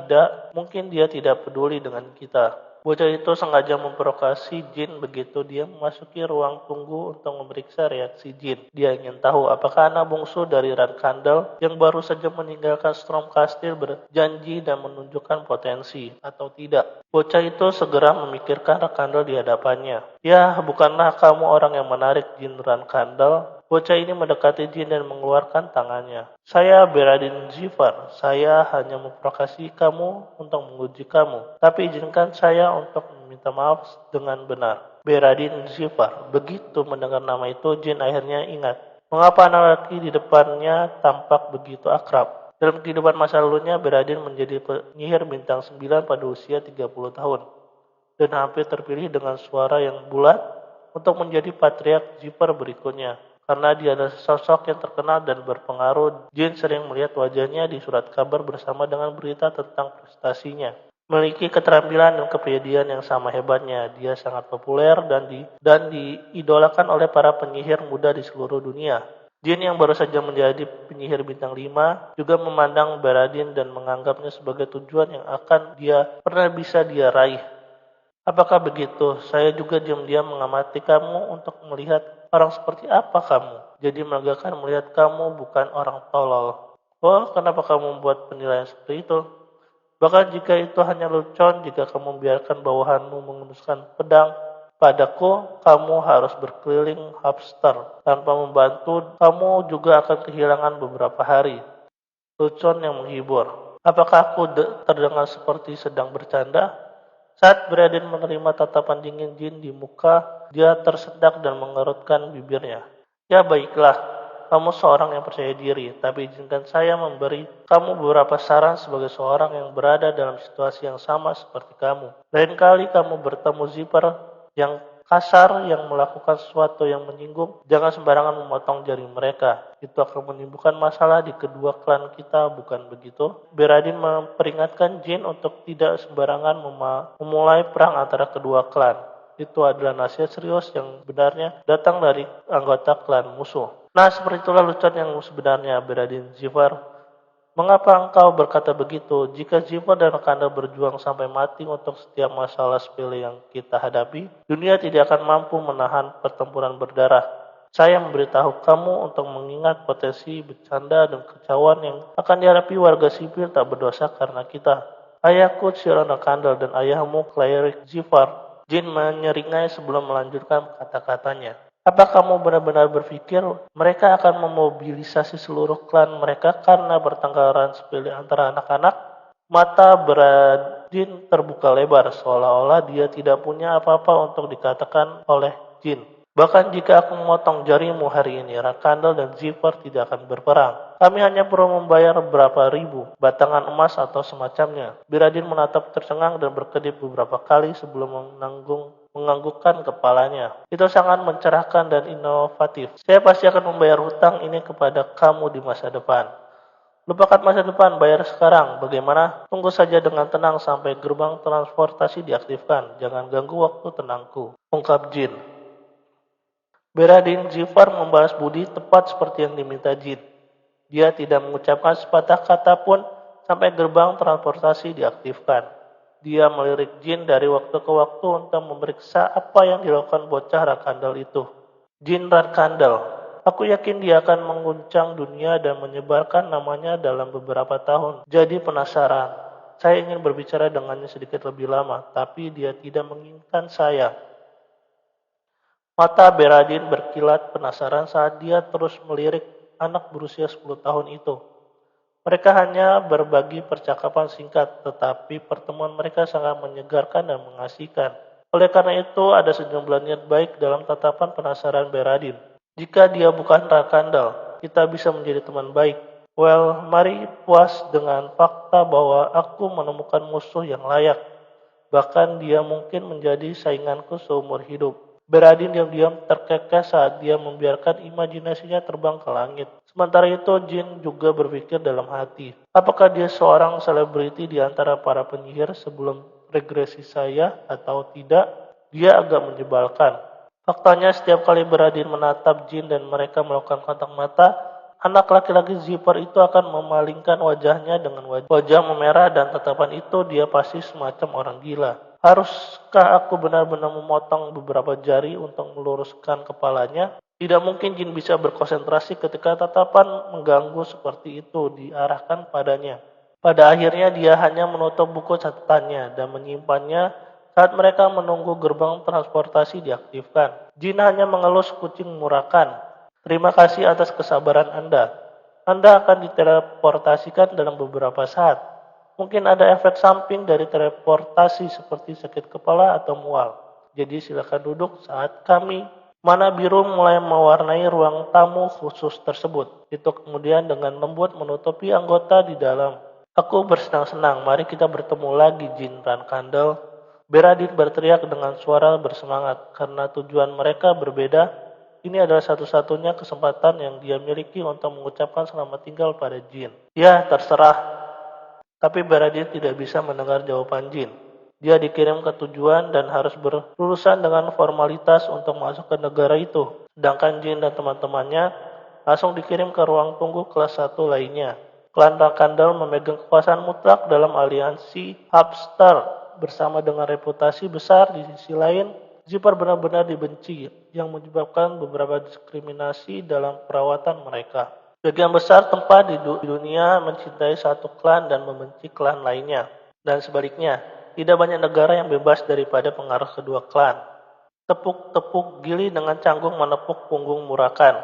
mungkin dia tidak peduli dengan kita. Bocah itu sengaja memprovokasi Jin begitu dia memasuki ruang tunggu untuk memeriksa reaksi Jin. Dia ingin tahu apakah anak bungsu dari Rakandal yang baru saja meninggalkan Storm Castle berjanji dan menunjukkan potensi atau tidak. Bocah itu segera memikirkan Rakandal di hadapannya. Ya, bukanlah kamu orang yang menarik Jin Rakandal. Bocah ini mendekati Jin dan mengeluarkan tangannya. Saya Beradin Zipper. Saya hanya memprovokasi kamu untuk menguji kamu. Tapi izinkan saya untuk meminta maaf dengan benar. Beradin Zipper. Begitu mendengar nama itu, Jin akhirnya ingat. Mengapa anak laki di depannya tampak begitu akrab? Dalam kehidupan masa lalunya, Beradin menjadi penyihir bintang 9 pada usia 30 tahun. Dan hampir terpilih dengan suara yang bulat untuk menjadi patriark Zipper berikutnya. Karena dia adalah sosok yang terkenal dan berpengaruh, Jin sering melihat wajahnya di surat kabar bersama dengan berita tentang prestasinya. Memiliki keterampilan dan kepribadian yang sama hebatnya, dia sangat populer dan diidolakan oleh para penyihir muda di seluruh dunia. Jin yang baru saja menjadi penyihir bintang 5 juga memandang Beradin dan menganggapnya sebagai tujuan yang akan pernah bisa dia raih. Apakah begitu? Saya juga diam-diam mengamati kamu untuk melihat orang seperti apa kamu. Jadi melegakan melihat kamu bukan orang tolol. Oh, kenapa kamu membuat penilaian seperti itu? Bahkan jika itu hanya lelucon, jika kamu membiarkan bawahanmu menghunuskan pedang padaku, kamu harus berkeliling Hubstar. Tanpa membantu, kamu juga akan kehilangan beberapa hari. Lelucon yang menghibur. Apakah aku terdengar seperti sedang bercanda? Saat Beradin menerima tatapan dingin Jin di muka, dia tersedak dan mengerutkan bibirnya. Ya baiklah, kamu seorang yang percaya diri, tapi izinkan saya memberi kamu beberapa saran sebagai seorang yang berada dalam situasi yang sama seperti kamu. Lain kali kamu bertemu Zipper yang kasar, yang melakukan sesuatu yang menyinggung, jangan sembarangan memotong jari mereka. Itu akan menimbulkan masalah di kedua klan kita, bukan begitu? Beradin memperingatkan Jin untuk tidak sembarangan memulai perang antara kedua klan. Itu adalah nasihat serius yang benarnya datang dari anggota klan musuh. Nah, seperti itulah lelucon yang sebenarnya Beradin Zipper. Mengapa engkau berkata begitu? Jika Ziva dan Rakandal berjuang sampai mati untuk setiap masalah sepele yang kita hadapi, dunia tidak akan mampu menahan pertempuran berdarah. Saya memberitahu kamu untuk mengingat potensi bercanda dan kecauan yang akan dihadapi warga sipil tak berdosa karena kita. Ayahku Shiron Rakandal dan ayahmu Cleric Zifar. Jin menyeringai sebelum melanjutkan kata-katanya. Apa kamu benar-benar berpikir mereka akan memobilisasi seluruh klan mereka karena bertengkaran sepele antara anak-anak? Mata Beradin terbuka lebar, seolah-olah dia tidak punya apa-apa untuk dikatakan oleh Jin. Bahkan jika aku memotong jarimu hari ini, Rakandal dan Zifar tidak akan berperang. Kami hanya perlu membayar beberapa ribu batangan emas atau semacamnya. Beradin menatap tercengang dan berkedip beberapa kali sebelum menganggukkan kepalanya. Itu sangat mencerahkan dan inovatif. Saya pasti akan membayar hutang ini kepada kamu di masa depan. Lupakan masa depan, bayar sekarang. Bagaimana? Tunggu saja dengan tenang sampai gerbang transportasi diaktifkan. Jangan ganggu waktu tenangku, ungkap Jin. Beradin Zifar membalas budi tepat seperti yang diminta Jin. Dia tidak mengucapkan sepatah kata pun sampai gerbang transportasi diaktifkan. Dia melirik Jin dari waktu ke waktu untuk memeriksa apa yang dilakukan bocah Rakandal itu. Jin Rakandal, aku yakin dia akan mengguncang dunia dan menyebarkan namanya dalam beberapa tahun. Jadi penasaran. Saya ingin berbicara dengannya sedikit lebih lama, tapi dia tidak menginginkan saya. Mata Beradin berkilat penasaran saat dia terus melirik anak berusia 10 tahun itu. Mereka hanya berbagi percakapan singkat, tetapi pertemuan mereka sangat menyegarkan dan mengasihkan. Oleh karena itu, ada sejumlah niat baik dalam tatapan penasaran Beradin. Jika dia bukan Rakandal, kita bisa menjadi teman baik. Well, mari puas dengan fakta bahwa aku menemukan musuh yang layak. Bahkan dia mungkin menjadi sainganku seumur hidup. Beradin diam-diam terkekeh saat dia membiarkan imajinasinya terbang ke langit. Sementara itu, Jin juga berpikir dalam hati. Apakah dia seorang selebriti di antara para penyihir sebelum regresi saya atau tidak? Dia agak menyebalkan. Faktanya setiap kali Beradin menatap Jin dan mereka melakukan kontak mata, anak laki-laki Zipper itu akan memalingkan wajahnya dengan wajah memerah dan tatapan itu dia pasti semacam orang gila. Haruskah aku benar-benar memotong beberapa jari untuk meluruskan kepalanya? Tidak mungkin Jin bisa berkonsentrasi ketika tatapan mengganggu seperti itu diarahkan padanya. Pada akhirnya dia hanya menutup buku catatannya dan menyimpannya saat mereka menunggu gerbang transportasi diaktifkan. Jin hanya mengelus kucing murakan. Terima kasih atas kesabaran Anda. Anda akan diteleportasikan dalam beberapa saat. Mungkin ada efek samping dari teleportasi seperti sakit kepala atau mual. Jadi silakan duduk saat kami. Mana biru mulai mewarnai ruang tamu khusus tersebut. Itu kemudian dengan lembut menutupi anggota di dalam. Aku bersenang-senang, mari kita bertemu lagi Jin Rakandal. Beradin berteriak dengan suara bersemangat. Karena tujuan mereka berbeda, ini adalah satu-satunya kesempatan yang dia miliki untuk mengucapkan selamat tinggal pada Jin. Ya, terserah. Tapi Beradin tidak bisa mendengar jawaban Jin. Dia dikirim ke tujuan dan harus berurusan dengan formalitas untuk masuk ke negara itu. Sedangkan Jin dan teman-temannya langsung dikirim ke ruang tunggu kelas 1 lainnya. Klan Rakandal memegang kekuasaan mutlak dalam aliansi Upstart bersama dengan reputasi besar di sisi lain. Zipper benar-benar dibenci yang menyebabkan beberapa diskriminasi dalam perawatan mereka. Sebagian besar tempat di dunia mencintai satu klan dan membenci klan lainnya. Dan sebaliknya, tidak banyak negara yang bebas daripada pengaruh kedua klan. Tepuk-tepuk Gili dengan canggung menepuk punggung Murakan.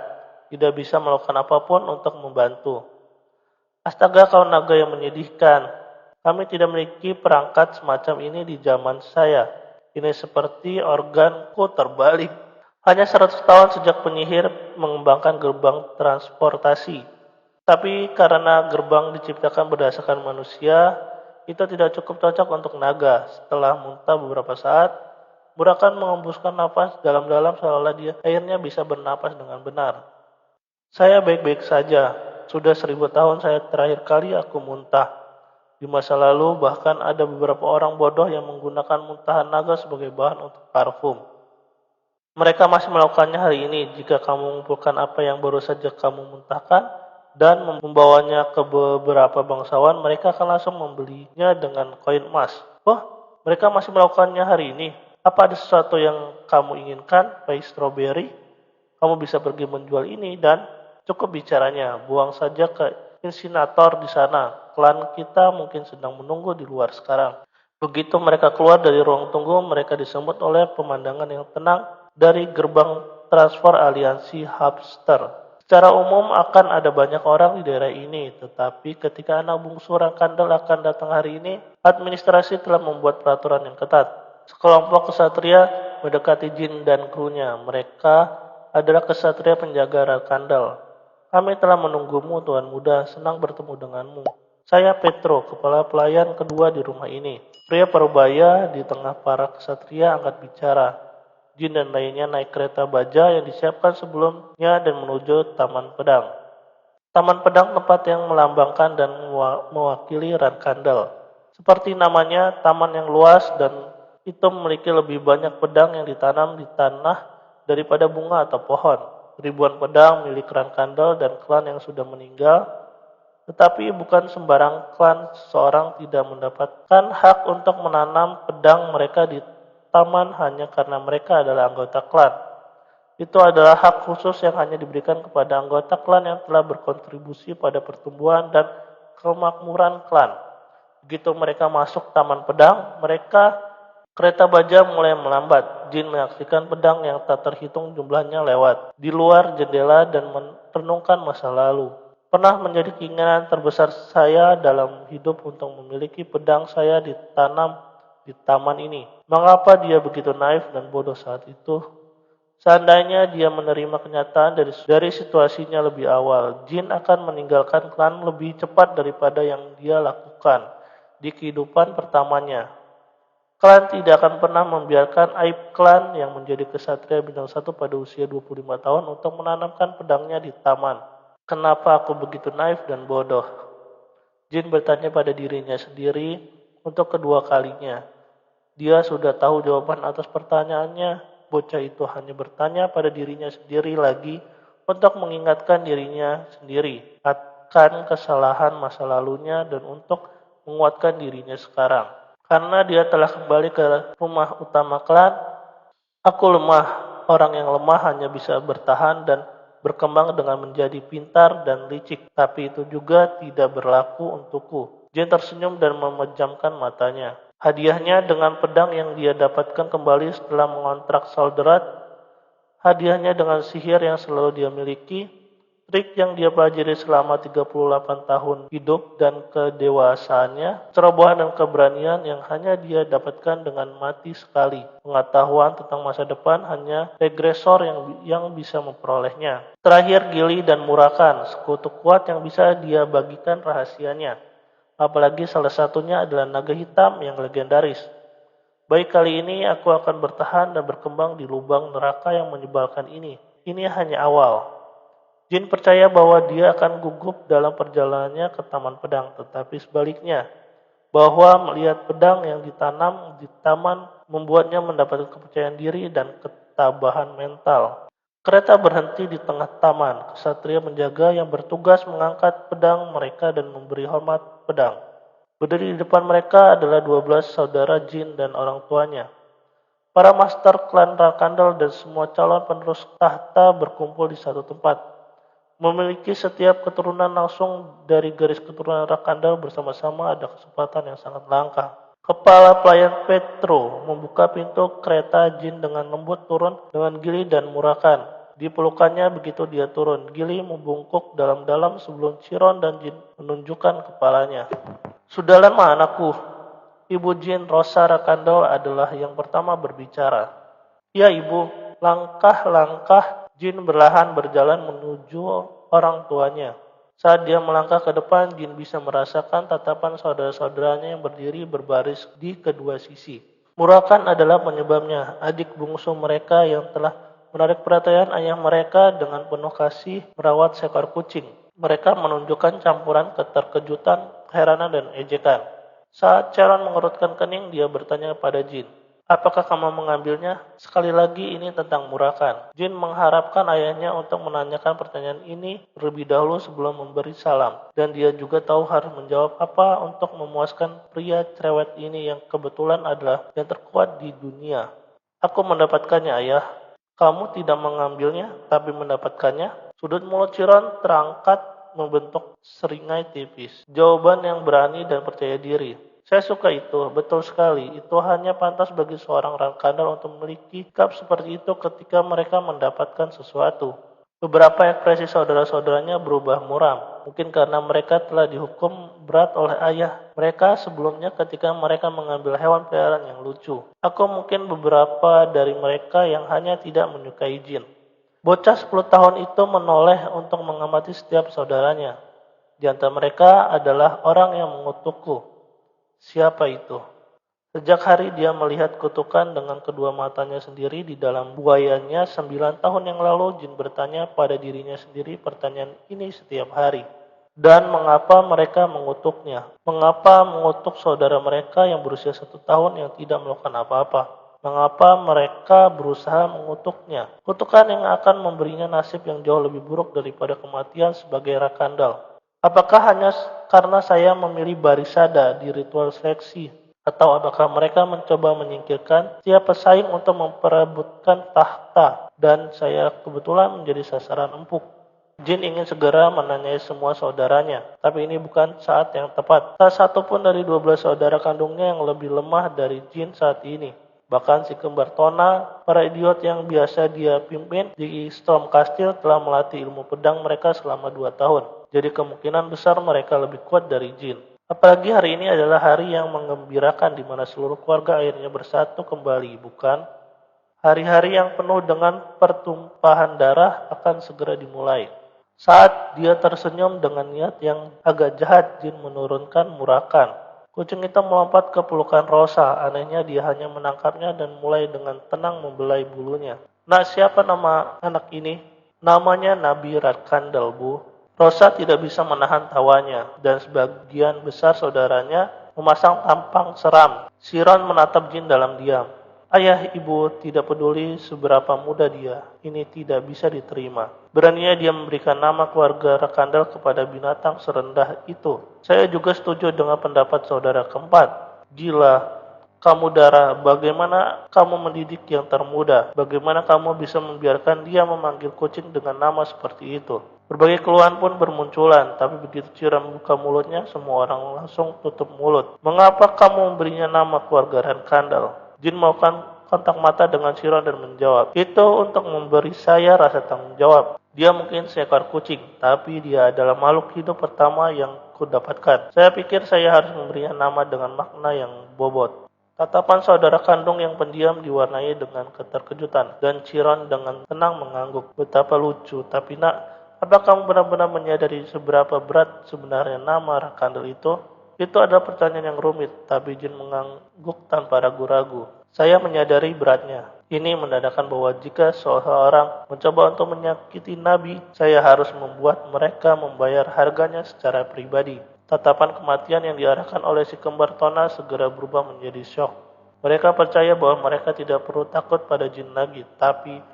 Tidak bisa melakukan apapun untuk membantu. Astaga, kau naga yang menyedihkan. Kami tidak memiliki perangkat semacam ini di zaman saya. Ini seperti organku terbalik. Hanya 100 tahun sejak penyihir mengembangkan gerbang transportasi. Tapi karena gerbang diciptakan berdasarkan manusia, itu tidak cukup cocok untuk naga. Setelah muntah beberapa saat, Murakan mengembuskan nafas dalam-dalam seolah dia akhirnya bisa bernapas dengan benar. Saya baik-baik saja. Sudah 1000 tahun saya terakhir kali aku muntah. Di masa lalu bahkan ada beberapa orang bodoh yang menggunakan muntahan naga sebagai bahan untuk parfum. Mereka masih melakukannya hari ini. Jika kamu mengumpulkan apa yang baru saja kamu muntahkan, dan membawanya ke beberapa bangsawan, mereka akan langsung membelinya dengan koin emas. Wah, mereka masih melakukannya hari ini. Apa ada sesuatu yang kamu inginkan, Pai Strawberry? Kamu bisa pergi menjual ini dan cukup bicaranya. Buang saja ke insinerator di sana. Klan kita mungkin sedang menunggu di luar sekarang. Begitu mereka keluar dari ruang tunggu, mereka disambut oleh pemandangan yang tenang dari gerbang transfer aliansi Hubster. Secara umum akan ada banyak orang di daerah ini, tetapi ketika anak bungsu Rakandel akan datang hari ini, administrasi telah membuat peraturan yang ketat. Sekelompok kesatria mendekati Jin dan krunya. Mereka adalah kesatria penjaga Rakandel. Kami telah menunggumu, Tuan Muda. Senang bertemu denganmu. Saya Petro, kepala pelayan kedua di rumah ini. Pria parubaya di tengah para kesatria angkat bicara. Jin dan lainnya naik kereta baja yang disiapkan sebelumnya dan menuju Taman Pedang. Taman Pedang tempat yang melambangkan dan mewakili Rakandel. Seperti namanya, taman yang luas dan itu memiliki lebih banyak pedang yang ditanam di tanah daripada bunga atau pohon. Ribuan pedang milik Rakandel dan klan yang sudah meninggal. Tetapi bukan sembarang klan seseorang tidak mendapatkan hak untuk menanam pedang mereka di taman hanya karena mereka adalah anggota klan. Itu adalah hak khusus yang hanya diberikan kepada anggota klan yang telah berkontribusi pada pertumbuhan dan kemakmuran klan. Begitu mereka masuk taman pedang, kereta baja mulai melambat. Jin menyaksikan pedang yang tak terhitung jumlahnya lewat di luar jendela dan merenungkan masa lalu. Pernah menjadi keinginan terbesar saya dalam hidup untuk memiliki pedang saya ditanam di taman ini. Mengapa dia begitu naif dan bodoh saat itu? Seandainya dia menerima kenyataan dari situasinya lebih awal, Jin akan meninggalkan klan lebih cepat daripada yang dia lakukan di kehidupan pertamanya. Klan tidak akan pernah membiarkan aib klan yang menjadi kesatria bintang 1 pada usia 25 tahun untuk menanamkan pedangnya di taman. Kenapa aku begitu naif dan bodoh? Jin bertanya pada dirinya sendiri untuk kedua kalinya. Dia sudah tahu jawaban atas pertanyaannya. Bocah itu hanya bertanya pada dirinya sendiri lagi untuk mengingatkan dirinya sendiri akan kesalahan masa lalunya dan untuk menguatkan dirinya sekarang. Karena dia telah kembali ke rumah utama klan, aku lemah. Orang yang lemah hanya bisa bertahan dan berkembang dengan menjadi pintar dan licik, tapi itu juga tidak berlaku untukku. Jin tersenyum dan memejamkan matanya. Hadiahnya dengan pedang yang dia dapatkan kembali setelah mengontrak solderat, hadiahnya dengan sihir yang selalu dia miliki, trik yang dia pelajari selama 38 tahun hidup dan kedewasaannya, cerobohan dan keberanian yang hanya dia dapatkan dengan mati sekali. Pengetahuan tentang masa depan hanya regresor yang bisa memperolehnya. Terakhir Gili dan Murakan, sekutu kuat yang bisa dia bagikan rahasianya. Apalagi salah satunya adalah naga hitam yang legendaris. Baik, kali ini aku akan bertahan dan berkembang di lubang neraka yang menyebalkan ini. Ini hanya awal. Jin percaya bahwa dia akan gugup dalam perjalanannya ke Taman Pedang, tetapi sebaliknya, bahwa melihat pedang yang ditanam di taman membuatnya mendapatkan kepercayaan diri dan ketabahan mental. Kereta berhenti di tengah taman. Kesatria penjaga yang bertugas mengangkat pedang mereka dan memberi hormat pedang. Berdiri di depan mereka adalah 12 saudara Jin dan orang tuanya. Para master klan Rakandel dan semua calon penerus tahta berkumpul di satu tempat. Memiliki setiap keturunan langsung dari garis keturunan Rakandel bersama-sama ada kesempatan yang sangat langka. Kepala pelayan Petro membuka pintu kereta Jin dengan lembut turun dengan Gili dan Murakan. Dipelukannya begitu dia turun. Gili membungkuk dalam-dalam sebelum Chiron dan Jin menunjukkan kepalanya. Sudah lama anakku. Ibu Jin, Rosa Rakandel adalah yang pertama berbicara. Ya ibu, langkah-langkah Jin berlahan berjalan menuju orang tuanya. Saat dia melangkah ke depan, Jin bisa merasakan tatapan saudara-saudaranya yang berdiri berbaris di kedua sisi. Murakan adalah penyebabnya, adik bungsu mereka yang telah menarik perhatian ayah mereka dengan penuh kasih merawat seekor kucing. Mereka menunjukkan campuran keterkejutan, keheranan, dan ejekan. Saat Charon mengerutkan kening, dia bertanya pada Jin, Apakah kamu mengambilnya? Sekali lagi ini tentang Murakan. Jin mengharapkan ayahnya untuk menanyakan pertanyaan ini terlebih dahulu sebelum memberi salam. Dan dia juga tahu harus menjawab apa untuk memuaskan pria cerewet ini yang kebetulan adalah yang terkuat di dunia. Aku mendapatkannya, ayah. Kamu tidak mengambilnya, tapi mendapatkannya. Sudut mulut Chiron terangkat membentuk seringai tipis. Jawaban yang berani dan percaya diri. Saya suka itu, betul sekali. Itu hanya pantas bagi seorang Rakandal untuk memiliki sikap seperti itu ketika mereka mendapatkan sesuatu. Beberapa ekspresi saudara-saudaranya berubah muram, mungkin karena mereka telah dihukum berat oleh ayah mereka sebelumnya ketika mereka mengambil hewan peliharaan yang lucu. Aku mungkin beberapa dari mereka yang hanya tidak menyukai jin. Bocah 10 tahun itu menoleh untuk mengamati setiap saudaranya. Di antara mereka adalah orang yang mengutukku. Siapa itu? Sejak hari dia melihat kutukan dengan kedua matanya sendiri di dalam buayanya 9 tahun yang lalu, Jin bertanya pada dirinya sendiri pertanyaan ini setiap hari. Dan mengapa mereka mengutuknya? Mengapa mengutuk saudara mereka yang berusia 1 tahun yang tidak melakukan apa-apa? Mengapa mereka berusaha mengutuknya? Kutukan yang akan memberinya nasib yang jauh lebih buruk daripada kematian sebagai Rakandal. Apakah hanya karena saya memilih Barisada di ritual seleksi? Atau apakah mereka mencoba menyingkirkan setiap pesaing untuk memperebutkan tahta dan saya kebetulan menjadi sasaran empuk? Jin ingin segera menanyai semua saudaranya, tapi ini bukan saat yang tepat. Tak satu pun dari 12 saudara kandungnya yang lebih lemah dari Jin saat ini. Bahkan si kembar Tona, para idiot yang biasa dia pimpin di Storm Castle telah melatih ilmu pedang mereka selama 2 tahun. Jadi kemungkinan besar mereka lebih kuat dari Jin. Apalagi hari ini adalah hari yang menggembirakan di mana seluruh keluarga akhirnya bersatu kembali, bukan? Hari-hari yang penuh dengan pertumpahan darah akan segera dimulai. Saat dia tersenyum dengan niat yang agak jahat, Jin menurunkan Murakan. Kucing itu melompat ke pelukan Rosa. Anehnya dia hanya menangkapnya dan mulai dengan tenang membelai bulunya. Nak, siapa nama anak ini? Namanya Nabi Rakandal, Bu. Rosa tidak bisa menahan tawanya, dan sebagian besar saudaranya memasang tampang seram. Chiron menatap Jin dalam diam. Ayah, ibu tidak peduli seberapa muda dia, ini tidak bisa diterima. Beraninya dia memberikan nama keluarga Rakandal kepada binatang serendah itu. Saya juga setuju dengan pendapat saudara keempat. Gila, kamu Dara, bagaimana kamu mendidik yang termuda? Bagaimana kamu bisa membiarkan dia memanggil kucing dengan nama seperti itu? Berbagai keluhan pun bermunculan, tapi begitu Chiron membuka mulutnya, semua orang langsung tutup mulut. Mengapa kamu memberinya nama keluarga Rakandal? Jin melakukan kontak mata dengan Chiron dan menjawab, itu untuk memberi saya rasa tanggung jawab. Dia mungkin seekor kucing, tapi dia adalah makhluk hidup pertama yang kudapatkan. Saya pikir saya harus memberinya nama dengan makna yang bobot. Tatapan saudara kandung yang pendiam diwarnai dengan keterkejutan, dan Chiron dengan tenang mengangguk. Betapa lucu, tapi nak, apa kamu benar-benar menyadari seberapa berat sebenarnya nama Rakandal itu? Itu adalah pertanyaan yang rumit, tapi Jin mengangguk tanpa ragu-ragu. Saya menyadari beratnya. Ini menandakan bahwa jika seseorang mencoba untuk menyakiti Nabi, saya harus membuat mereka membayar harganya secara pribadi. Tatapan kematian yang diarahkan oleh si kembar Tona segera berubah menjadi syok. Mereka percaya bahwa mereka tidak perlu takut pada jin lagi,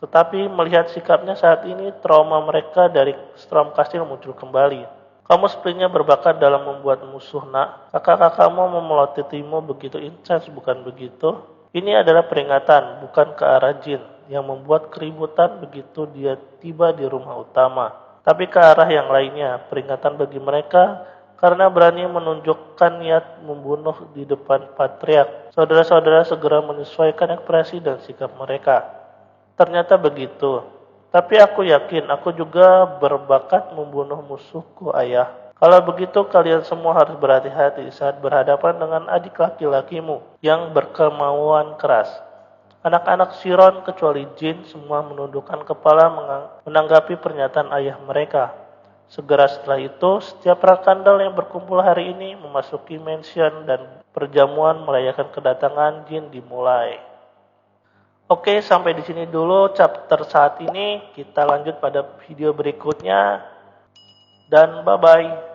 tetapi melihat sikapnya saat ini, trauma mereka dari Storm Castle muncul kembali. Kamu sepertinya berbakat dalam membuat musuh, nak. Kakak-kakakmu memelotitimu begitu intens, bukan begitu? Ini adalah peringatan, bukan ke arah jin, yang membuat keributan begitu dia tiba di rumah utama. Tapi ke arah yang lainnya, peringatan bagi mereka karena berani menunjukkan niat membunuh di depan patriark. Saudara-saudara segera menyesuaikan ekspresi dan sikap mereka. Ternyata begitu. Tapi aku yakin aku juga berbakat membunuh musuhku, ayah. Kalau begitu kalian semua harus berhati-hati saat berhadapan dengan adik laki-lakimu yang berkemauan keras. Anak-anak Chiron kecuali Jin semua menundukkan kepala menanggapi pernyataan ayah mereka. Segera setelah itu, setiap Rakandal yang berkumpul hari ini memasuki mansion dan perjamuan merayakan kedatangan Jin dimulai. Oke, sampai di sini dulu chapter saat ini. Kita lanjut pada video berikutnya. Dan bye-bye.